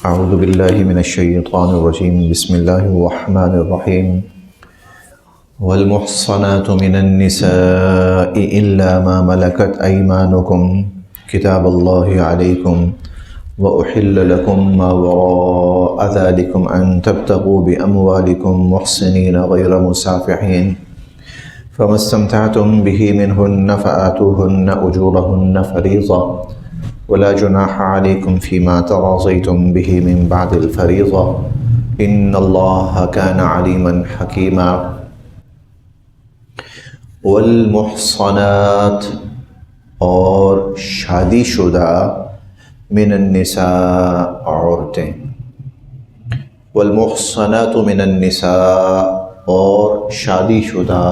اعوذ باللہ من الشیطان الرجیم بسم اللہ الرحمن الرحیم والمحصنات من النساء الا ما ملكت ایمانکم کتاب اللہ علیکم وأحل لكم ما وراء ذلكم أن تبتغوا بأموالكم محصنين غير مسافحين فما استمتعتم به منهن فآتوهن أجورهن فريضة ولا جناح عليكم فيما تراضيتم به من بعد الفريضة إن الله كان عليما حكيما والمحصنات اور شادی شدہ من النساء عورتیں، والمحصنات من النساء اور شادی شدہ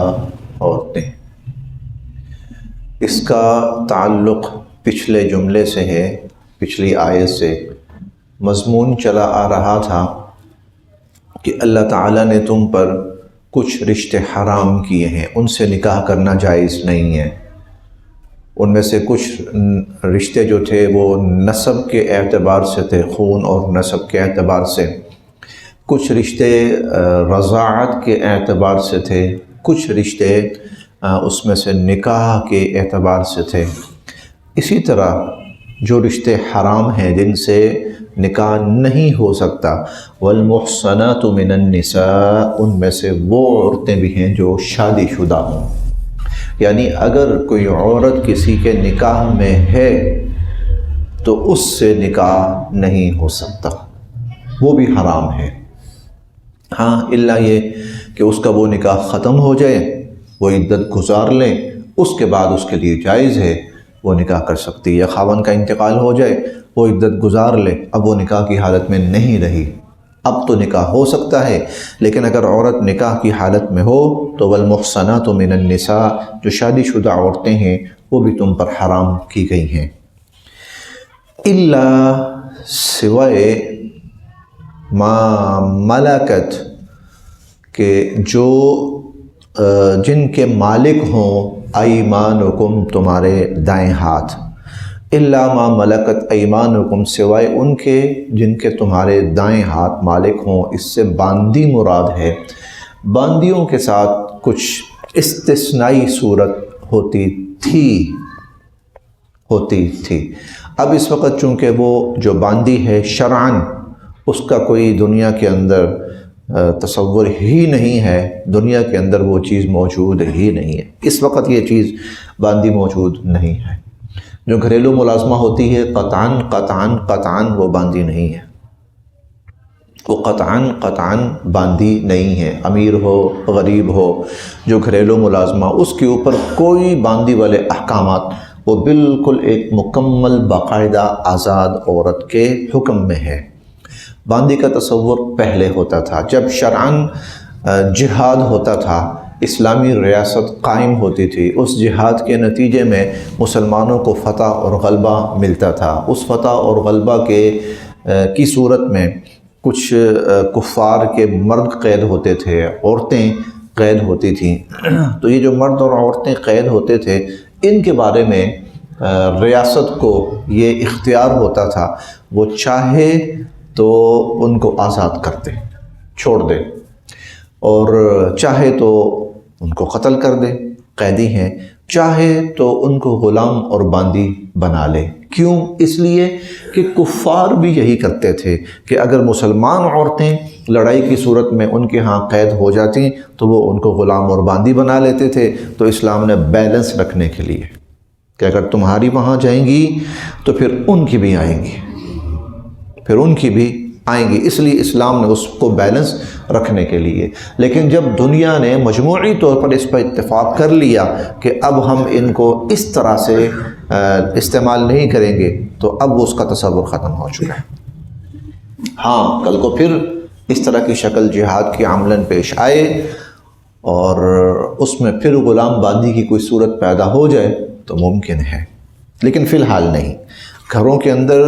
عورتیں، اس کا تعلق پچھلے جملے سے ہے، پچھلی آیت سے۔ مضمون چلا آ رہا تھا کہ اللہ تعالیٰ نے تم پر کچھ رشتے حرام کیے ہیں، ان سے نکاح کرنا جائز نہیں ہے۔ ان میں سے کچھ رشتے جو تھے وہ نسب کے اعتبار سے تھے، خون اور نسب کے اعتبار سے، کچھ رشتے رضاعت کے اعتبار سے تھے، کچھ رشتے اس میں سے نکاح کے اعتبار سے تھے۔ اسی طرح جو رشتے حرام ہیں جن سے نکاح نہیں ہو سکتا، والمحصنات من النساء، ان میں سے وہ عورتیں بھی ہیں جو شادی شدہ ہوں، یعنی اگر کوئی عورت کسی کے نکاح میں ہے تو اس سے نکاح نہیں ہو سکتا، وہ بھی حرام ہے۔ ہاں الا یہ کہ اس کا وہ نکاح ختم ہو جائے، وہ عدت گزار لے، اس کے بعد اس کے لیے جائز ہے وہ نکاح کر سکتی ہے، یا خاوند کا انتقال ہو جائے، وہ عدت گزار لے، اب وہ نکاح کی حالت میں نہیں رہی، اب تو نکاح ہو سکتا ہے۔ لیکن اگر عورت نکاح کی حالت میں ہو تو والمحصنات من النساء، جو شادی شدہ عورتیں ہیں وہ بھی تم پر حرام کی گئی ہیں، الا سوائے ما ملکت، کہ جو جن کے مالک ہوں ایمانکم، تمہارے دائیں ہاتھ، الا ما ملکت ایمانکم، سوائے ان کے جن کے تمہارے دائیں ہاتھ مالک ہوں۔ اس سے باندی مراد ہے۔ باندیوں کے ساتھ کچھ استثنائی صورت ہوتی تھی۔ اب اس وقت چونکہ وہ جو باندی ہے شرعاً اس کا کوئی دنیا کے اندر تصور ہی نہیں ہے، دنیا کے اندر وہ چیز موجود ہی نہیں ہے، اس وقت یہ چیز باندی موجود نہیں ہے۔ جو گھریلو ملازمہ ہوتی ہے قطعاً وہ باندی نہیں ہے، وہ قطعاً باندی نہیں ہے۔ امیر ہو غریب ہو، جو گھریلو ملازمہ، اس کے اوپر کوئی باندی والے احکامات، وہ بالکل ایک مکمل باقاعدہ آزاد عورت کے حکم میں ہے۔ باندی کا تصور پہلے ہوتا تھا جب شرعاً جہاد ہوتا تھا، اسلامی ریاست قائم ہوتی تھی، اس جہاد کے نتیجے میں مسلمانوں کو فتح اور غلبہ ملتا تھا۔ اس فتح اور غلبہ کی صورت میں کچھ کفار کے مرد قید ہوتے تھے، عورتیں قید ہوتی تھیں، تو یہ جو مرد اور عورتیں قید ہوتے تھے ان کے بارے میں ریاست کو یہ اختیار ہوتا تھا، وہ چاہے تو ان کو آزاد کر دے، چھوڑ دے، اور چاہے تو ان کو قتل کر دے، قیدی ہیں، چاہے تو ان کو غلام اور باندی بنا لے۔ کیوں؟ اس لیے کہ کفار بھی یہی کرتے تھے کہ اگر مسلمان عورتیں لڑائی کی صورت میں ان کے ہاں قید ہو جاتی تو وہ ان کو غلام اور باندی بنا لیتے تھے۔ تو اسلام نے بیلنس رکھنے کے لیے کہ اگر تمہاری وہاں جائیں گی تو پھر ان کی بھی آئیں گی، اس لیے اسلام نے اس کو بیلنس رکھنے کے لیے۔ لیکن جب دنیا نے مجموعی طور پر اس پر اتفاق کر لیا کہ اب ہم ان کو اس طرح سے استعمال نہیں کریں گے تو اب اس کا تصور ختم ہو چکا ہے۔ ہاں کل کو پھر اس طرح کی شکل جہاد کی عملاً پیش آئے اور اس میں پھر غلام باندی کی کوئی صورت پیدا ہو جائے تو ممکن ہے، لیکن فی الحال نہیں۔ گھروں کے اندر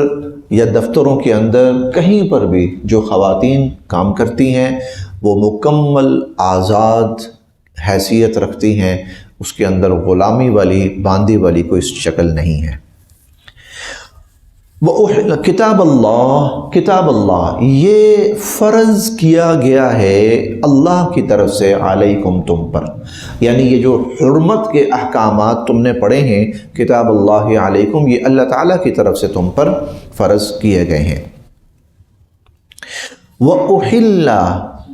یا دفتروں کے اندر کہیں پر بھی جو خواتین کام کرتی ہیں وہ مکمل آزاد حیثیت رکھتی ہیں، اس کے اندر غلامی والی باندی والی کوئی شکل نہیں ہے۔ کتاب اللہ یہ فرض کیا گیا ہے اللہ کی طرف سے علیکم تم پر، یعنی یہ جو حرمت کے احکامات تم نے پڑھے ہیں کتاب اللہ علیکم، یہ اللہ تعالیٰ کی طرف سے تم پر فرض کیے گئے ہیں۔ وَأُحِلَّ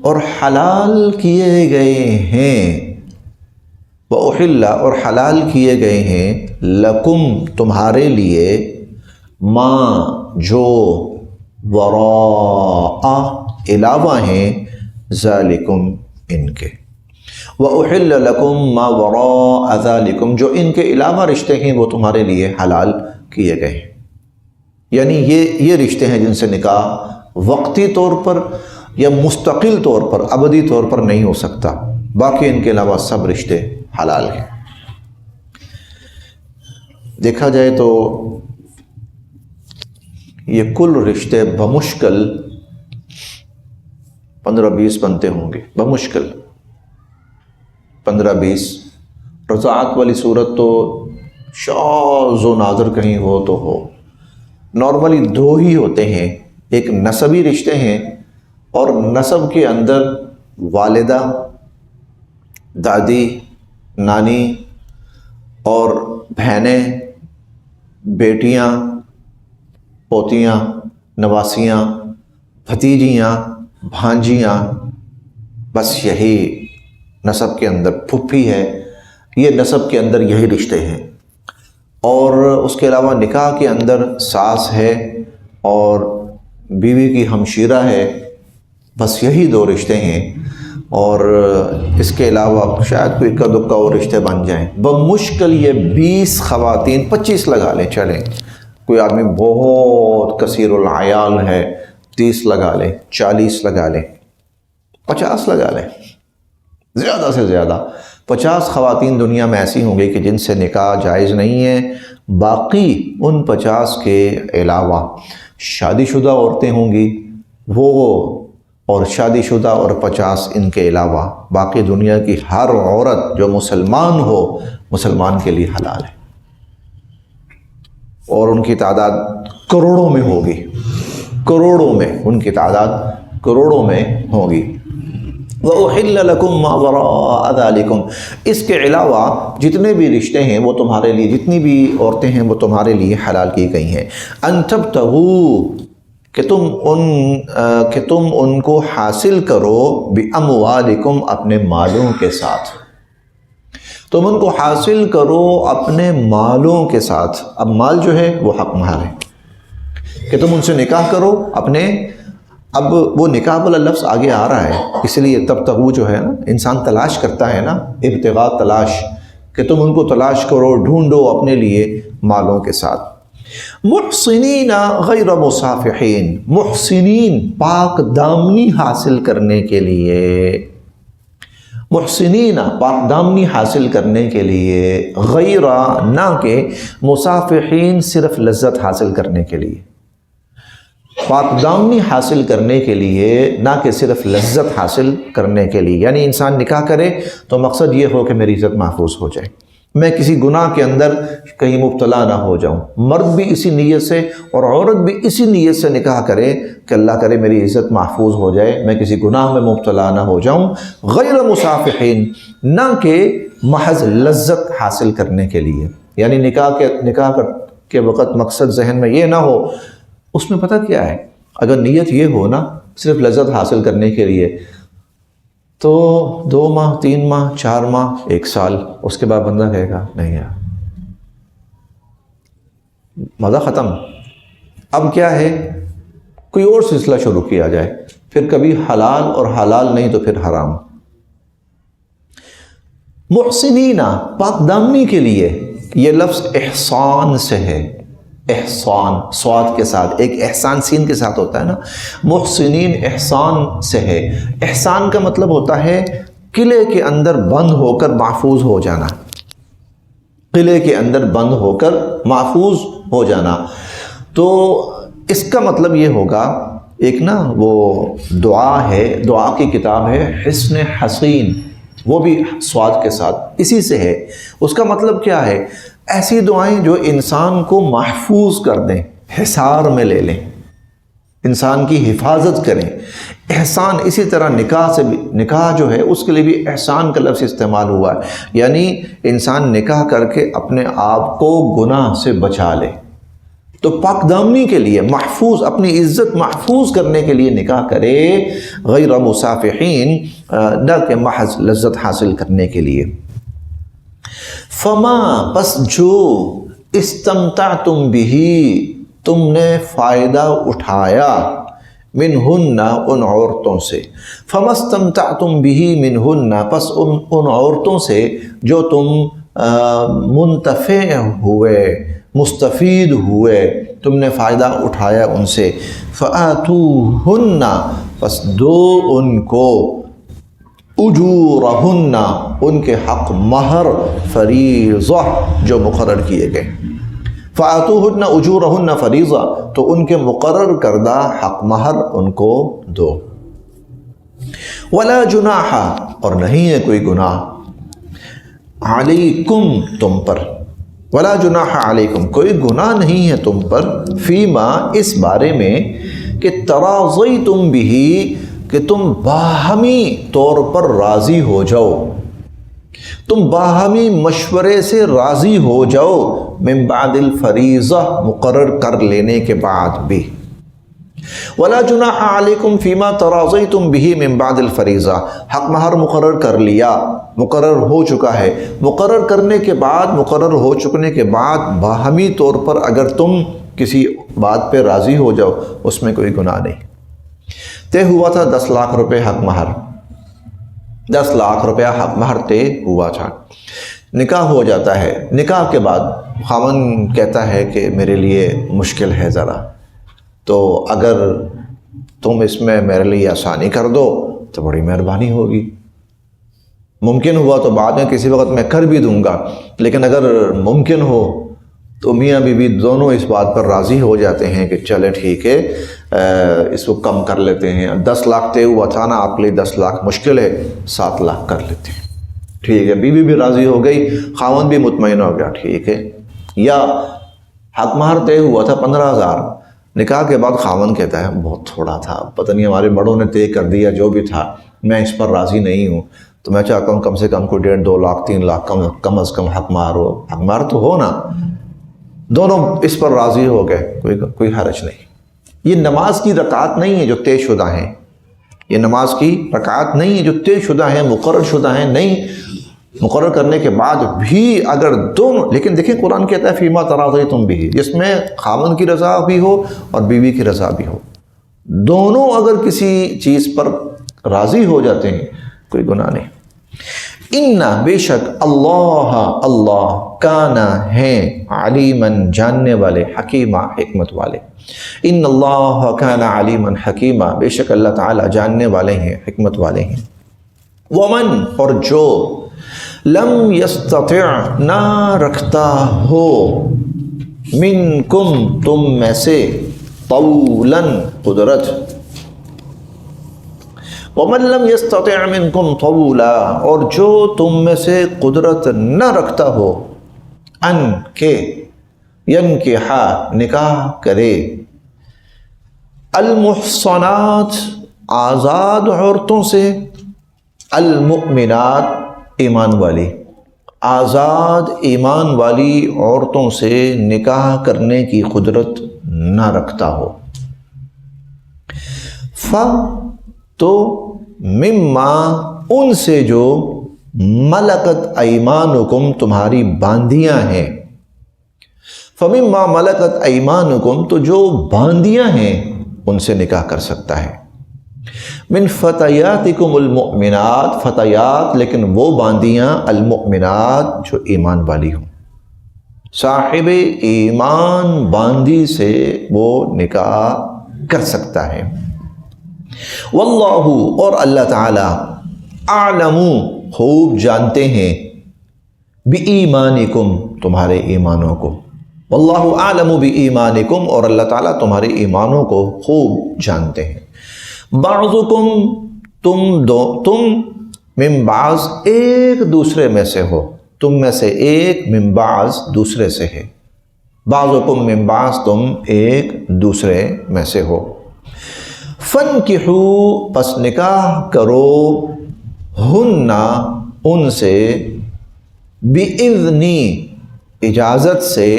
اور حلال کیے گئے ہیں، وَأُحِلَّ اور حلال کیے گئے ہیں، لَكُمْ تمہارے لیے، ما جو، وراء علاوہ ہیں، ذالکم ان کے، وَأُحِلَّ لَكُمْ مَا وَرَاءَ ذَلِكُمْ جو ان کے علاوہ رشتے ہیں وہ تمہارے لیے حلال کیے گئے ہیں۔ یعنی یہ رشتے ہیں جن سے نکاح وقتی طور پر یا مستقل طور پر ابدی طور پر نہیں ہو سکتا، باقی ان کے علاوہ سب رشتے حلال ہیں۔ دیکھا جائے تو یہ کل رشتے بمشکل 15-20 بنتے ہوں گے، بمشکل 15-20۔ رضاعت والی صورت تو شاذ و نادر کہیں ہو تو ہو، نارملی 2 ہی ہوتے ہیں، ایک نسبی رشتے ہیں اور نسب کے اندر والدہ، دادی، نانی اور بہنیں، بیٹیاں، پوتیاں، نواسیاں، بھتیجیاں، بھانجیاں، بس یہی نسب کے اندر پھپھی ہے، یہ نسب کے اندر یہی رشتے ہیں۔ اور اس کے علاوہ نکاح کے اندر ساس ہے اور بیوی کی ہمشیرہ ہے، بس یہی 2 رشتے ہیں۔ اور اس کے علاوہ شاید کوئی اکا دکا اور رشتے بن جائیں، بمشکل یہ 20 خواتین، 25 لگا لیں، چلیں کوئی آدمی بہت کثیر العیال ہے 30 لگا لیں، 40 لگا لیں، 50 لگا لیں، زیادہ سے زیادہ 50 خواتین دنیا میں ایسی ہوں گی کہ جن سے نکاح جائز نہیں ہے۔ باقی ان 50 کے علاوہ شادی شدہ عورتیں ہوں گی وہ، اور شادی شدہ اور 50 ان کے علاوہ باقی دنیا کی ہر عورت جو مسلمان ہو، مسلمان کے لیے حلال ہے، اور ان کی تعداد کروڑوں میں ہوگی، کروڑوں میں، ان کی تعداد کروڑوں میں ہوگی۔ وَأُحِلَّ لَكُمْ مَا وَرَاءَ ذَلِكُمْ اس کے علاوہ جتنے بھی رشتے ہیں وہ تمہارے لیے، جتنی بھی عورتیں ہیں وہ تمہارے لیے حلال کی گئی ہیں۔ أَن تَبْتَغُوا کہ تم ان کو حاصل کرو، بِأَمْوَالِكُمْ اپنے مالوں کے ساتھ، تم ان کو حاصل کرو اپنے مالوں کے ساتھ۔ اب مال جو ہے وہ حق مال ہے کہ تم ان سے نکاح کرو اپنے، اب وہ نکاح والا لفظ آگے آ رہا ہے، اس لیے تب تک وہ جو ہے نا، انسان تلاش کرتا ہے نا، ابتغاء تلاش، کہ تم ان کو تلاش کرو، ڈھونڈو اپنے لیے مالوں کے ساتھ۔ محسنین غیر مصافحین، محسنین پاک دامنی حاصل کرنے کے لیے، محسنین پاک دامنی حاصل کرنے کے لیے، غیر نہ کہ مصافحین صرف لذت حاصل کرنے کے لیے، پاک دامنی حاصل کرنے کے لیے، نہ کہ صرف لذت حاصل کرنے کے لیے۔ یعنی انسان نکاح کرے تو مقصد یہ ہو کہ میری عزت محفوظ ہو جائے، میں کسی گناہ کے اندر کہیں مبتلا نہ ہو جاؤں۔ مرد بھی اسی نیت سے اور عورت بھی اسی نیت سے نکاح کرے کہ اللہ کرے میری عزت محفوظ ہو جائے، میں کسی گناہ میں مبتلا نہ ہو جاؤں۔ غیر مصافحین، نہ کہ محض لذت حاصل کرنے کے لیے، یعنی نکاح کے وقت مقصد ذہن میں یہ نہ ہو، اس میں پتہ کیا ہے، اگر نیت یہ ہو نا صرف لذت حاصل کرنے کے لیے، تو 2 ماہ 3 ماہ 4 ماہ 1 سال، اس کے بعد بندہ کہے گا نہیں یار مزہ ختم، اب کیا ہے، کوئی اور سلسلہ شروع کیا جائے، پھر کبھی حلال اور حلال نہیں تو پھر حرام۔ محسنین پاک دامنی کے لیے، یہ لفظ احسان سے ہے، احسان صاد کے ساتھ، ایک احسان سین کے ساتھ ہوتا ہے نا، محسنین احسان سے ہے۔ احسان کا مطلب ہوتا ہے قلعے کے اندر بند ہو کر محفوظ ہو جانا، قلعے کے اندر بند ہو کر محفوظ ہو جانا۔ تو اس کا مطلب یہ ہوگا، ایک نا وہ دعا ہے، دعا کی کتاب ہے حصن حصین، وہ بھی سواد کے ساتھ اسی سے ہے۔ اس کا مطلب کیا ہے، ایسی دعائیں جو انسان کو محفوظ کر دیں، حصار میں لے لیں، انسان کی حفاظت کریں۔ احسان اسی طرح نکاح سے بھی، نکاح جو ہے اس کے لیے بھی احسان کا لفظ استعمال ہوا ہے، یعنی انسان نکاح کر کے اپنے آپ کو گناہ سے بچا لے۔ تو پاک دامنی کے لیے، محفوظ، اپنی عزت محفوظ کرنے کے لیے نکاح کرے، غیر مصافحین، نہ کہ محض لذت حاصل کرنے کے لیے۔ فما، پس جو، استمتعتم بہی، تم نے فائدہ اٹھایا، منہن، ان عورتوں سے، فما استمتعتم بہی منہن، پس ان عورتوں سے جو تم منتفع ہوئے، مستفید ہوئے، تم نے فائدہ اٹھایا ان سے، فآتوہن، پس دو ان کو، اجورہن، ان کے حق مہر، فریضہ، جو مقرر کیے گئے۔ فآتوہن اجورہن فریضہ، تو ان کے مقرر کردہ حق مہر ان کو دو۔ ولا جناح، اور نہیں ہے کوئی گناہ، علیکم، تم پر، ولا جناح علیکم، کوئی گناہ نہیں ہے تم پر، فیما، اس بارے میں، کہ تراضیتم بہی، کہ تم باہمی طور پر راضی ہو جاؤ، تم باہمی مشورے سے راضی ہو جاؤ، من بعد الفریضہ، مقرر کر لینے کے بعد بھی۔ ولا جناح علیکم فیما تراضیتم بہ من بعد الفریضہ، حق مہر مقرر کر لیا، مقرر ہو چکا ہے، مقرر کرنے کے بعد، مقرر ہو چکنے کے بعد باہمی طور پر اگر تم کسی بات پہ راضی ہو جاؤ، اس میں کوئی گناہ نہیں۔ طے ہوا تھا 10 لاکھ روپے حق مہر، 10 لاکھ روپیہ حق مہر طے ہوا تھا، نکاح ہو جاتا ہے، نکاح کے بعد خاوند کہتا ہے کہ میرے لیے مشکل ہے ذرا، تو اگر تم اس میں میرے لیے آسانی کر دو تو بڑی مہربانی ہوگی، ممکن ہوا تو بعد میں کسی وقت میں کر بھی دوں گا، لیکن اگر ممکن ہو تو میاں بیوی دونوں اس بات پر راضی ہو جاتے ہیں کہ چلے ٹھیک ہے، اس کو کم کر لیتے ہیں، 10 لاکھ طے ہوا تھا نا، آپ کے لیے 10 لاکھ مشکل ہے، 7 لاکھ کر لیتے ہیں، ٹھیک ہے، بیوی بھی راضی ہو گئی، خاوند بھی مطمئن ہو گیا، ٹھیک ہے۔ یا حق مہر طے ہوا تھا 15,000، نکاح کے بعد خاوند کہتا ہے بہت تھوڑا تھا، پتہ نہیں ہمارے بڑوں نے طے کر دیا، جو بھی تھا میں اس پر راضی نہیں ہوں، تو میں چاہتا ہوں کم سے کم کوئی 1.5 2 لاکھ 3 لاکھ کم از کم حق مہر ہو، حق مہر تو ہو نا، دونوں اس پر راضی ہو گئے، کوئی حرج نہیں۔ یہ نماز کی رکعات نہیں ہے جو طے شدہ ہیں، یہ نماز کی رکعات نہیں ہے جو طے شدہ ہیں، مقرر شدہ ہیں، نہیں، مقرر کرنے کے بعد بھی اگر دونوں، لیکن دیکھیں قرآن کہتا ہے فیما تراضیتم بہ، جس میں خاوند کی رضا بھی ہو اور بیوی کی رضا بھی ہو، دونوں اگر کسی چیز پر راضی ہو جاتے ہیں کوئی گناہ نہیں۔ ان، بے شک، اللہ کانا ہیں، علیماً، جاننے والے، حکیمہ، حکمت والے، ان اللہ کانا علیماً حکیمہ، بے شک اللہ تعالی جاننے والے ہیں، حکمت والے ہیں۔ ومن، اور جو، لم یستطع، نہ رکھتا ہو، منکم، تم میں سے، طولاً، قدرت، ومن لم یستطع منکم طولا، اور جو تم میں سے قدرت نہ رکھتا ہو، ان کے، ینکح، نکاح کرے، المحصنات، آزاد عورتوں سے، المؤمنات، ایمان والی، آزاد ایمان والی عورتوں سے نکاح کرنے کی قدرت نہ رکھتا ہو، تو مما، ان سے جو، ملکت ایمانکم، تمہاری باندیاں ہیں، فمما ملکت ایمانکم، تو جو باندیاں ہیں ان سے نکاح کر سکتا ہے، من فتیاتکم المؤمنات، فتیات، لیکن وہ باندیاں، المؤمنات، جو ایمان والی ہوں، صاحب ایمان باندی سے وہ نکاح کر سکتا ہے۔ واللہ، اور اللہ تعالی، اعلم، خوب جانتے ہیں، بِایمانکم، تمہارے ایمانوں کو، واللہ اعلم بِایمانکم، اور اللہ تعالیٰ تمہارے ایمانوں کو خوب جانتے ہیں۔ بعضکم، تم من بعض، ایک دوسرے میں سے ہو، تم میں سے ایک من بعض، دوسرے سے ہے، بعضکم من بعض، تم ایک دوسرے میں سے ہو۔ فَانْكِحُوا، پس نکاح کرو، ہن، ان سے، بِإِذْنِ، اجازت سے،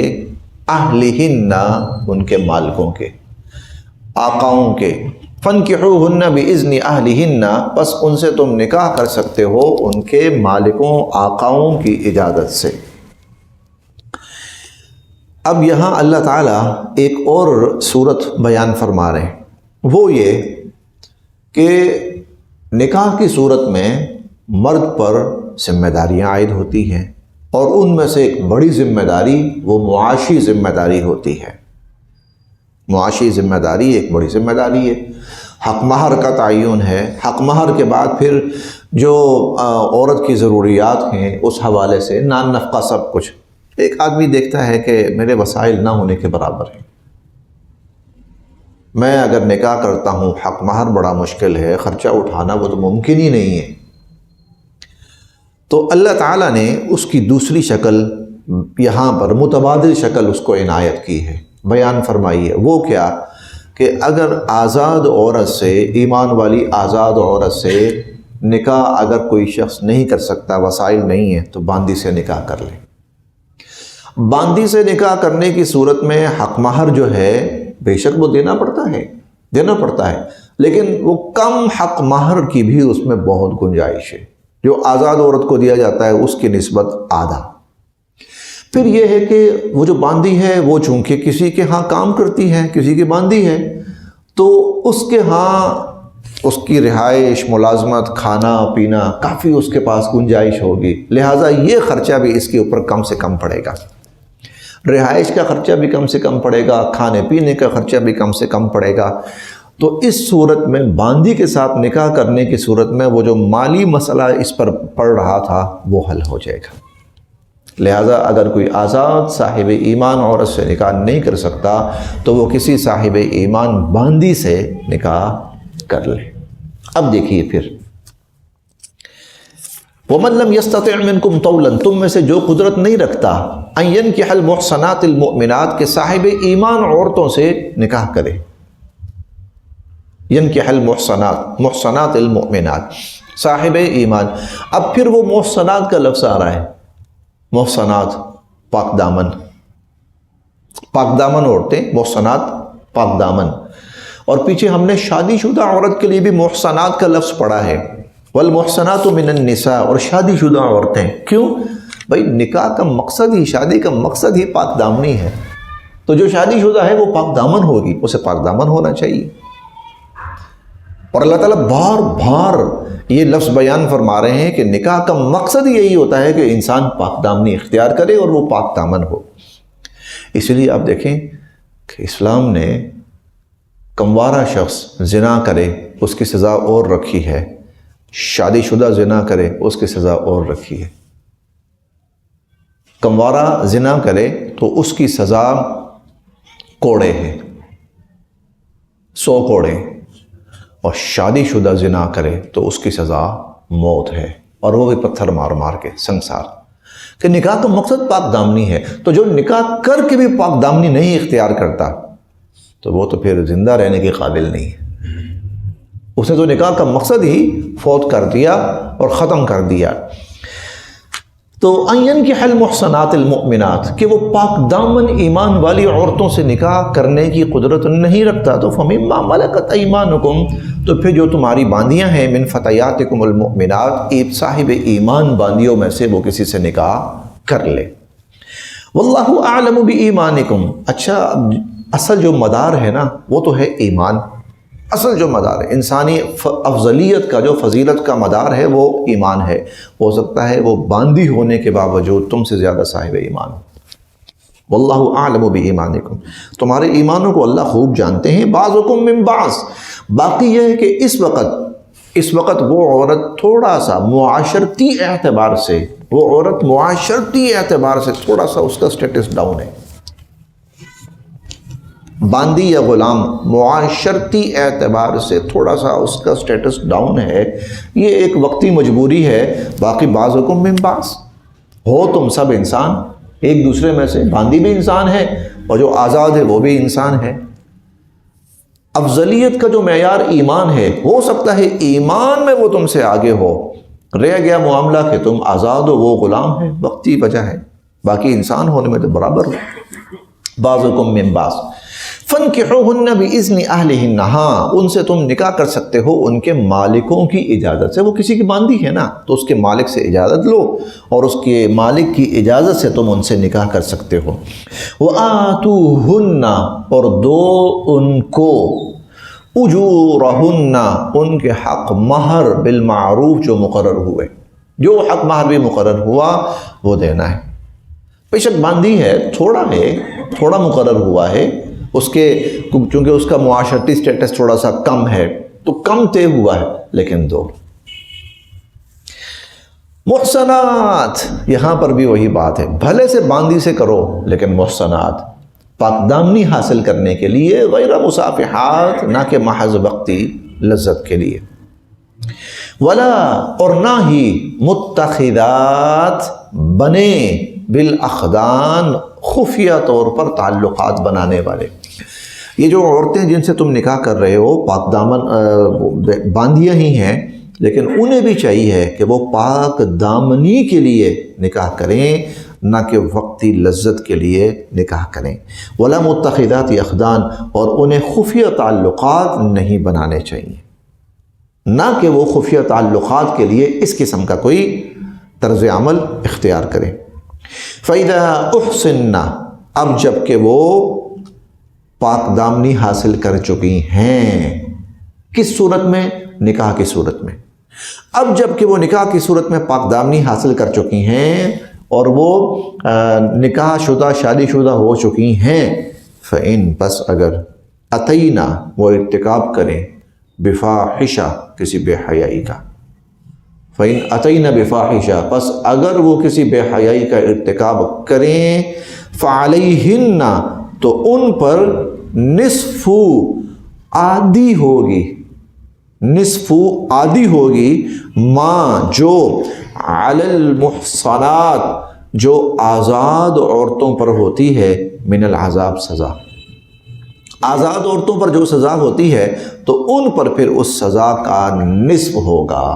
اہلہن، ان کے مالکوں کے، آقاؤں کے۔ فَانْكِحُوهُنَّ بِإِذْنِ أَهْلِهِنَّ، پس ان سے تم نکاح کر سکتے ہو ان کے مالکوں، آقاؤں کی اجازت سے۔ اب یہاں اللہ تعالیٰ ایک اور صورت بیان فرما رہے ہیں، وہ یہ کہ نکاح کی صورت میں مرد پر ذمہ داریاں عائد ہوتی ہیں، اور ان میں سے ایک بڑی ذمہ داری وہ معاشی ذمہ داری ہوتی ہے۔ معاشی ذمہ داری ایک بڑی ذمہ داری ہے۔ حق مہر کا تعین ہے، حق مہر کے بعد پھر جو عورت کی ضروریات ہیں اس حوالے سے نان نفقہ سب کچھ۔ ایک آدمی دیکھتا ہے کہ میرے وسائل نہ ہونے کے برابر ہیں، میں اگر نکاح کرتا ہوں حق مہر بڑا مشکل ہے، خرچہ اٹھانا وہ تو ممکن ہی نہیں ہے، تو اللہ تعالیٰ نے اس کی دوسری شکل یہاں پر متبادل شکل اس کو عنایت کی ہے، بیان فرمائی ہے۔ وہ کیا کہ اگر آزاد عورت سے، ایمان والی آزاد عورت سے نکاح اگر کوئی شخص نہیں کر سکتا، وسائل نہیں ہیں، تو باندی سے نکاح کر لے۔ باندی سے نکاح کرنے کی صورت میں حق مہر جو ہے بے شک وہ دینا پڑتا ہے، لیکن وہ کم حق مہر کی بھی اس میں بہت گنجائش ہے، جو آزاد عورت کو دیا جاتا ہے اس کی نسبت آدھا۔ پھر یہ ہے کہ وہ جو باندی ہے وہ چونکہ کسی کے ہاں کام کرتی ہے، کسی کی باندی ہے، تو اس کے ہاں اس کی رہائش، ملازمت، کھانا پینا کافی اس کے پاس گنجائش ہوگی، لہٰذا یہ خرچہ بھی اس کے اوپر کم سے کم پڑے گا، رہائش کا خرچہ بھی کم سے کم پڑے گا، کھانے پینے کا خرچہ بھی کم سے کم پڑے گا۔ تو اس صورت میں باندی کے ساتھ نکاح کرنے کی صورت میں وہ جو مالی مسئلہ اس پر پڑ رہا تھا وہ حل ہو جائے گا۔ لہٰذا اگر کوئی آزاد صاحب ایمان عورت سے نکاح نہیں کر سکتا تو وہ کسی صاحب ایمان باندی سے نکاح کر لے۔ اب دیکھیے پھر، وَمَن لَّمْ يَسْتَطِعْ مِنْكُمْ طَوْلًا، تم میں سے جو قدرت نہیں رکھتا، أَن يَنْكِحَ الْمُحْصَنَاتِ الْمُؤْمِنَاتِ، کہ صاحب ایمان عورتوں سے نکاح کرے۔ يَنْكِحَ الْمُحْصَنَاتِ، محصنات المؤمنات، صاحب ایمان۔ اب پھر وہ محصنات کا لفظ آ رہا ہے، محصنات پاک دامن، پاک دامن عورتیں، محصنات پاک دامن۔ اور پیچھے ہم نے شادی شدہ عورت کے لیے بھی محصنات کا لفظ پڑھا ہے، والمحصنات من النساء، اور شادی شدہ عورتیں۔ کیوں؟ بھائی نکاح کا مقصد ہی، شادی کا مقصد ہی پاک دامنی ہے، تو جو شادی شدہ ہے وہ پاک دامن ہوگی، اسے پاک دامن ہونا چاہیے۔ اور اللہ تعالیٰ بار بار یہ لفظ بیان فرما رہے ہیں کہ نکاح کا مقصد یہی ہوتا ہے کہ انسان پاک دامنی اختیار کرے اور وہ پاک دامن ہو۔ اس لیے آپ دیکھیں کہ اسلام نے کموارہ شخص زنا کرے اس کی سزا اور رکھی ہے، شادی شدہ زنا کرے اس کی سزا اور رکھی ہے۔ کموارہ زنا کرے تو اس کی سزا کوڑے ہے، 100 کوڑے، اور شادی شدہ زنا کرے تو اس کی سزا موت ہے، اور وہ بھی پتھر مار مار کے سنسار۔ کہ نکاح کا مقصد پاک دامنی ہے، تو جو نکاح کر کے بھی پاک دامنی نہیں اختیار کرتا تو وہ تو پھر زندہ رہنے کے قابل نہیں ہے، اس نے تو نکاح کا مقصد ہی فوت کر دیا اور ختم کر دیا۔ تو ان ينكح المحصنات المؤمنات، کہ وہ پاک دامن ایمان والی عورتوں سے نکاح کرنے کی قدرت نہیں رکھتا، تو فمما ملکت ایمانکم، تو پھر جو تمہاری باندیاں ہیں، من فتیاتکم المؤمنات، ایک صاحب ایمان باندیوں میں سے وہ کسی سے نکاح کر لے۔ واللہ اعلم بایمانکم، اچھا اصل جو مدار ہے نا وہ تو ہے ایمان، اصل جو مدار ہے انسانی افضلیت کا، جو فضیلت کا مدار ہے وہ ایمان ہے۔ ہو سکتا ہے وہ باندی ہونے کے باوجود تم سے زیادہ صاحب ایمان ہو۔ واللہ اعلم بایمانکم، تمہارے ایمانوں کو اللہ خوب جانتے ہیں۔ بعضکم من بعض، باقی یہ ہے کہ اس وقت وہ عورت تھوڑا سا معاشرتی اعتبار سے، تھوڑا سا اس کا سٹیٹس ڈاؤن ہے، باندی یا غلام معاشرتی اعتبار سے تھوڑا سا اس کا سٹیٹس ڈاؤن ہے، یہ ایک وقتی مجبوری ہے۔ باقی بعضکم من بعض، ہو تم سب انسان ایک دوسرے میں سے باندی بھی انسان ہے اور جو آزاد ہے وہ بھی انسان ہے۔ افضلیت کا جو معیار ایمان ہے، ہو سکتا ہے ایمان میں وہ تم سے آگے ہو، رہ گیا معاملہ کہ تم آزاد ہو وہ غلام ہے، وقتی وجہ ہے، باقی انسان ہونے میں تو برابر ہو۔ بعضکم من بعض فانکحوہن بإذن اہلہن، ہاں ان سے تم نکاح کر سکتے ہو ان کے مالکوں کی اجازت سے۔ وہ کسی کی باندی ہے نا تو اس کے مالک سے اجازت لو اور اس کے مالک کی اجازت سے تم ان سے نکاح کر سکتے ہو۔ وآتوہن، اور دو ان کو، اجورہن، ان کے حق مہر، بالمعروف جو مقرر ہوئے، جو حق مہر بھی مقرر ہوا وہ دینا ہے۔ بے شک باندھی ہے، تھوڑا مقرر ہوا ہے، اس کے چونکہ اس کا معاشرتی سٹیٹس تھوڑا سا کم ہے تو کم طے ہوا ہے، لیکن دو۔ محصنات، یہاں پر بھی وہی بات ہے، بھلے سے باندھی سے کرو لیکن محصنات، پاک دامنی حاصل کرنے کے لیے، غیر مصافحات، نہ کہ محض وقتی لذت کے لیے، ولا، اور نہ ہی متخذات، بنے، بالاخدان، خفیہ طور پر تعلقات بنانے والے۔ یہ جو عورتیں جن سے تم نکاح کر رہے ہو پاک دامن باندیاں ہی ہیں، لیکن انہیں بھی چاہیے کہ وہ پاک دامنی کے لیے نکاح کریں، نہ کہ وقتی لذت کے لیے نکاح کریں۔ ولا متخذات اخدان، اور انہیں خفیہ تعلقات نہیں بنانے چاہیے، نہ کہ وہ خفیہ تعلقات کے لیے اس قسم کا کوئی طرز عمل اختیار کریں۔ فَإِذَا أُحْصِنَّ، اب جب کہ وہ پاک دامنی حاصل کر چکی ہیں، کس صورت میں؟ نکاح کی صورت میں۔ اب جب کہ وہ نکاح کی صورت میں پاک دامنی حاصل کر چکی ہیں اور وہ نکاح شدہ، شادی شدہ ہو چکی ہیں، فَإِن، پس اگر، اتینا، وہ ارتکاب کریں، بفاحشہ، کسی بے حیائی کا، فَإِنْ أَتَيْنَ بِفَاحِشَةٍ، پس اگر وہ کسی بے حیائی کا ارتکاب کریں، فَعَلَيْهِنَّ، تو ان پر نصف آدھی ہوگی، نصف آدھی ہوگی، ما، جو، علی المحصنات، جو آزاد عورتوں پر ہوتی ہے، من العذاب، سزا۔ آزاد عورتوں پر جو سزا ہوتی ہے تو ان پر پھر اس سزا کا نصف ہوگا۔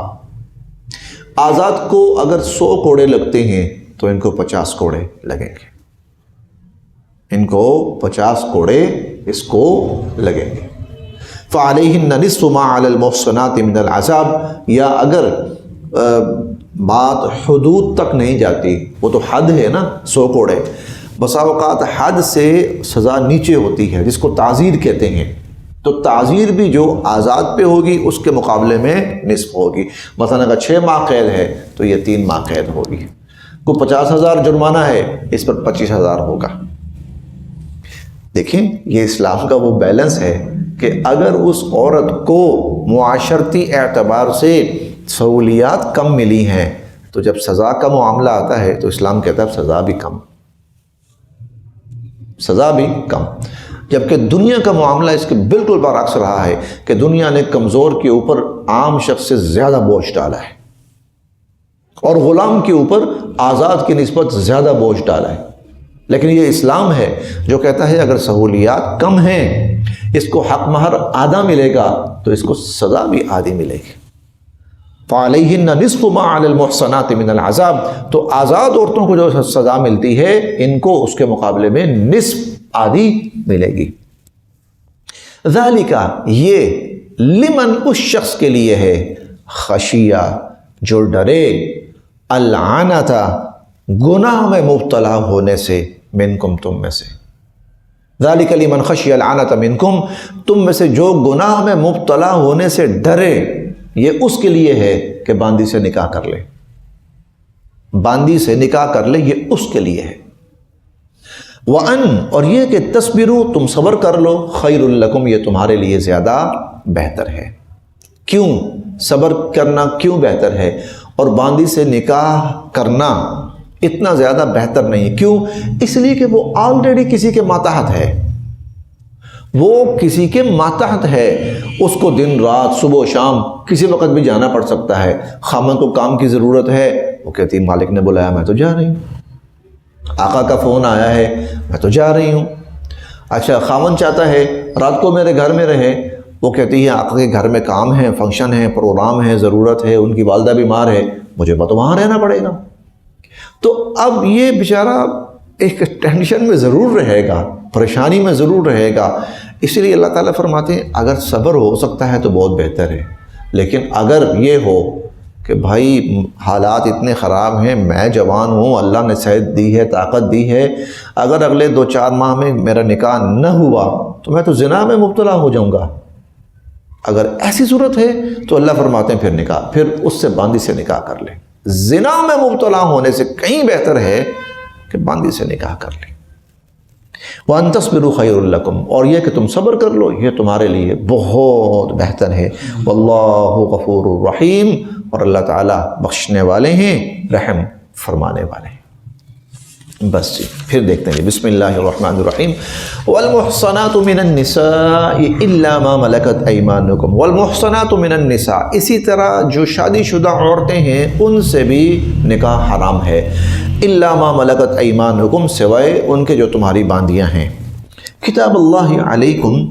آزاد کو اگر 100 کوڑے لگتے ہیں تو ان کو 50 کوڑے لگیں گے، ان کو 50 کوڑے اس کو لگیں گے۔ فَعَلَيْهِنَّ نِصْفُ مَا عَلَى الْمُحْصَنَاتِ مِنَ الْعَذَابِ، یا اگر بات حدود تک نہیں جاتی، وہ تو حد ہے نا 100 کوڑے، بسا اوقات حد سے سزا نیچے ہوتی ہے جس کو تعزیر کہتے ہیں، تو تعزیر بھی جو آزاد پہ ہوگی اس کے مقابلے میں نصف ہوگی۔ مثلا اگر 6 ماہ قید ہے تو یہ 3 ماہ قید ہوگی، کو 50,000 جرمانہ ہے، اس پر 25,000 ہوگا۔ دیکھیں یہ اسلام کا وہ بیلنس ہے کہ اگر اس عورت کو معاشرتی اعتبار سے سہولیات کم ملی ہیں تو جب سزا کا معاملہ آتا ہے تو اسلام کہتا ہے سزا بھی کم، سزا بھی کم، جبکہ دنیا کا معاملہ اس کے بالکل برعکس رہا ہے کہ دنیا نے کمزور کے اوپر عام شخص سے زیادہ بوجھ ڈالا ہے اور غلام کے اوپر آزاد کی نسبت زیادہ بوجھ ڈالا ہے۔ لیکن یہ اسلام ہے جو کہتا ہے اگر سہولیات کم ہیں، اس کو حق مہر آدھا ملے گا تو اس کو سزا بھی آدھی ملے گی۔ فَعَلَيْهِنَّ نِصْفُ مَا عَلَى الْمُحْصَنَاتِ مِنَ الْعَذَابِ، تو آزاد عورتوں کو جو سزا ملتی ہے ان کو اس کے مقابلے میں نصف آدھی ملے گی۔ ذَلِكَ، یہ، لمن، اس شخص کے لیے ہے، خشیہ، جو ڈرے، العنت، گناہ میں مبتلا ہونے سے، منکم، تم میں سے۔ ذَلِكَ لمن خشی العنت منکم، تم میں سے جو گناہ میں مبتلا ہونے سے ڈرے، یہ اس کے لیے ہے کہ باندی سے نکاح کر لے، باندی سے نکاح کر لے، یہ اس کے لیے ہے۔ وَأَن، اور یہ کہ تصبروا، تم صبر کر لو، خیر لکم، یہ تمہارے لیے زیادہ بہتر ہے۔ کیوں صبر کرنا کیوں بہتر ہے اور باندی سے نکاح کرنا اتنا زیادہ بہتر نہیں؟ کیوں؟ اس لیے کہ وہ آلریڈی کسی کے ماتحت ہے، وہ کسی کے ماتحت ہے، اس کو دن رات صبح و شام کسی وقت بھی جانا پڑ سکتا ہے۔ خامن کو کام کی ضرورت ہے، وہ کہتی مالک نے بلایا میں تو جا رہی ہوں، آقا کا فون آیا ہے، میں تو جا رہی ہوں۔ اچھا خاوند چاہتا ہے رات کو میرے گھر میں رہے، وہ کہتی ہے آقا کے گھر میں کام ہے، فنکشن ہے، پروگرام ہے، ضرورت ہے، ان کی والدہ بیمار ہے، مجھے تو وہاں رہنا پڑے گا۔ تو اب یہ بیچارہ ایک ٹینشن میں ضرور رہے گا، پریشانی میں ضرور رہے گا۔ اس لیے اللہ تعالیٰ فرماتے ہیں اگر صبر ہو سکتا ہے تو بہت بہتر ہے، لیکن اگر یہ ہو کہ بھائی حالات اتنے خراب ہیں، میں جوان ہوں، اللہ نے صحت دی ہے، طاقت دی ہے، اگر اگلے 2-4 ماہ میں میرا نکاح نہ ہوا تو میں تو زنا میں مبتلا ہو جاؤں گا، اگر ایسی صورت ہے تو اللہ فرماتے ہیں پھر اس سے باندی سے نکاح کر لیں۔ زنا میں مبتلا ہونے سے کہیں بہتر ہے کہ باندی سے نکاح کر لیں۔ وَأَن تَصْبِرُوا خَيْرٌ لَكُمْ، اور یہ کہ تم صبر کر لو یہ تمہارے لیے بہت بہتر ہے۔ وَاللَّهُ غَفُورٌ رَحِيمٌ، اور اللہ تعالیٰ بخشنے والے ہیں، رحم فرمانے والے ہیں۔ بس جی پھر دیکھتے ہیں بسم اللہ الرحمن الرحیم۔ والمحصنات من النساء الا ما ملکت ایمانکم، والمحصنات من النساء، اسی طرح جو شادی شدہ عورتیں ہیں ان سے بھی نکاح حرام ہے، الا ما ملکت ایمانکم، سوائے ان کے جو تمہاری باندیاں ہیں۔ کتاب اللہ علیکم،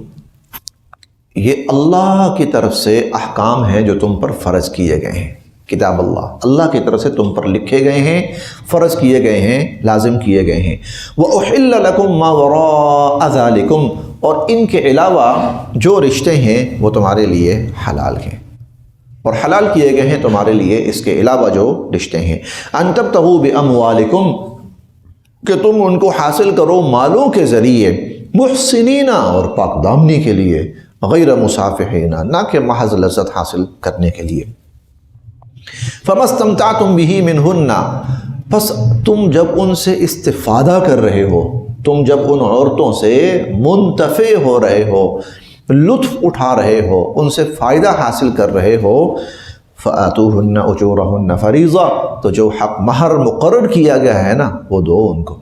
یہ اللہ کی طرف سے احکام ہیں جو تم پر فرض کیے گئے ہیں۔ کتاب اللہ کی طرف سے تم پر لکھے گئے ہیں، فرض کیے گئے ہیں، لازم کیے گئے ہیں۔ وَأُحِلَّ لَكُم مَّا وَرَاءَ ذَلِكُمْ، اور ان کے علاوہ جو رشتے ہیں وہ تمہارے لیے حلال ہیں، اور حلال کیے گئے ہیں تمہارے لیے اس کے علاوہ جو رشتے ہیں۔ أَن تَبْتَغُوا بِأَمْوَالِكُمْ، کہ تم ان کو حاصل کرو مالوں کے ذریعے، محسنین، اور پاک دامنی کے لیے، غیر مصافحین، نہ کہ محض لذت حاصل کرنے کے لیے۔ فَمَا اسْتَمْتَعْتُمْ بِهِ مِنْهُنَّ، پس تم جب ان سے استفادہ کر رہے ہو، تم جب ان عورتوں سے منتفع ہو رہے ہو، لطف اٹھا رہے ہو، ان سے فائدہ حاصل کر رہے ہو، فَآتُوهُنَّ أُجُورَهُنَّ فَرِيضَةً، تو جو حق مہر مقرر کیا گیا ہے نا وہ دو ان کو۔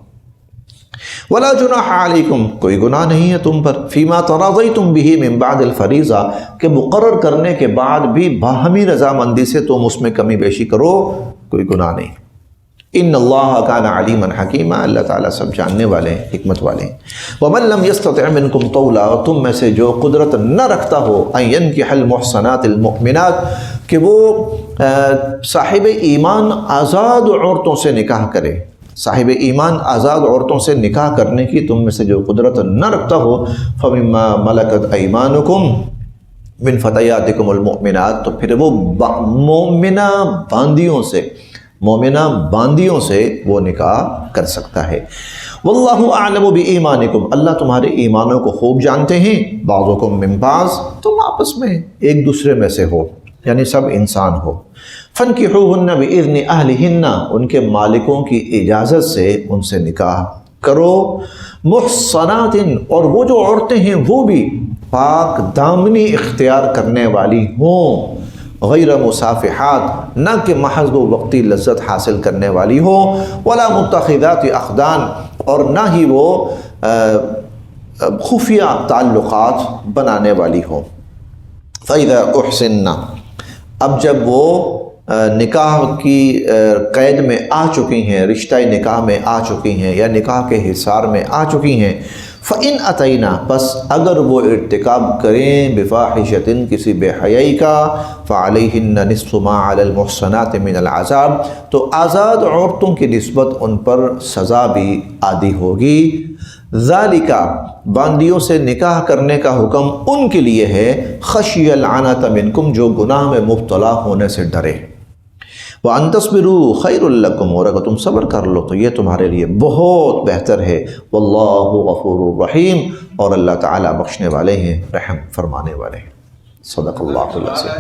وَلَا جُنَاحَ عَلَيْكُمْ، کوئی گناہ نہیں ہے تم پر، فِيمَا تَرَاضَيْتُمْ بِهِ مِن بَعْدِ الْفَرِيضَةِ، کہ مقرر کرنے کے بعد بھی باہمی رضامندی سے تم اس میں کمی بیشی کرو، کوئی گناہ نہیں۔ ان اللہ کان علیما حکیما، اللہ تعالیٰ سب جاننے والے ہیں، حکمت والے ہیں۔ ومن لم یستطع منکم طولا، اور تم میں سے جو قدرت نہ رکھتا ہو، ان ینکح المحصنات المؤمنات، کہ وہ صاحب ایمان آزاد عورتوں سے نکاح کرے، صاحب ایمان آزاد عورتوں سے نکاح کرنے کی تم میں سے جو قدرت نہ رکھتا ہو، فمما ملکت ایمانکم من فتیاتکم المؤمنات، تو پھر وہ مومنہ باندیوں سے وہ نکاح کر سکتا ہے۔ واللہ اعلم بایمانکم، اللہ تمہارے ایمانوں کو خوب جانتے ہیں، بعضکم من بعض، تم آپس میں ایک دوسرے میں سے ہو، یعنی سب انسان ہو۔ فَانْكِحُوهُنَّ بِإِذْنِ أَهْلِهِنَّ، ان کے مالکوں کی اجازت سے ان سے نکاح کرو۔ محصنات، اور وہ جو عورتیں ہیں وہ بھی پاک دامنی اختیار کرنے والی ہوں، غیر مصافحات، نہ کہ محض وہ وقتی لذت حاصل کرنے والی ہو، ولا متخذات اخدان، اور نہ ہی وہ خفیہ تعلقات بنانے والی ہو۔ فَإِذَا أُحْسِنَّ، اب جب وہ نکاح کی قید میں آ چکی ہیں، رشتہ نکاح میں آ چکی ہیں، یا نکاح کے حصار میں آ چکی ہیں، فَإِنْ أَتَيْنَا، پس اگر وہ ارتکاب کریں بفاحشۃ، کسی بے حیائی کا، فَعَلَيْهِنَّ نِصْفُ مَا عَلَى الْمُحْصَنَاتِ مِنَ الْعَذَابِ، تو آزاد عورتوں کی نسبت ان پر سزا بھی عادی ہوگی۔ ذالک، باندیوں سے نکاح کرنے کا حکم ان کے لیے ہے، خشی العنۃ منکم، جو گناہ میں مبتلا ہونے سے ڈرے۔ وَأَن تَصْبِرُوا خَيْرٌ لَكُمْ، اور اگر تم صبر کر لو تو یہ تمہارے لیے بہت بہتر ہے۔ واللہ غفور رحیم، اور اللہ تعالیٰ بخشنے والے ہیں، رحم فرمانے والے ہیں۔ صدق اللہ العظیم۔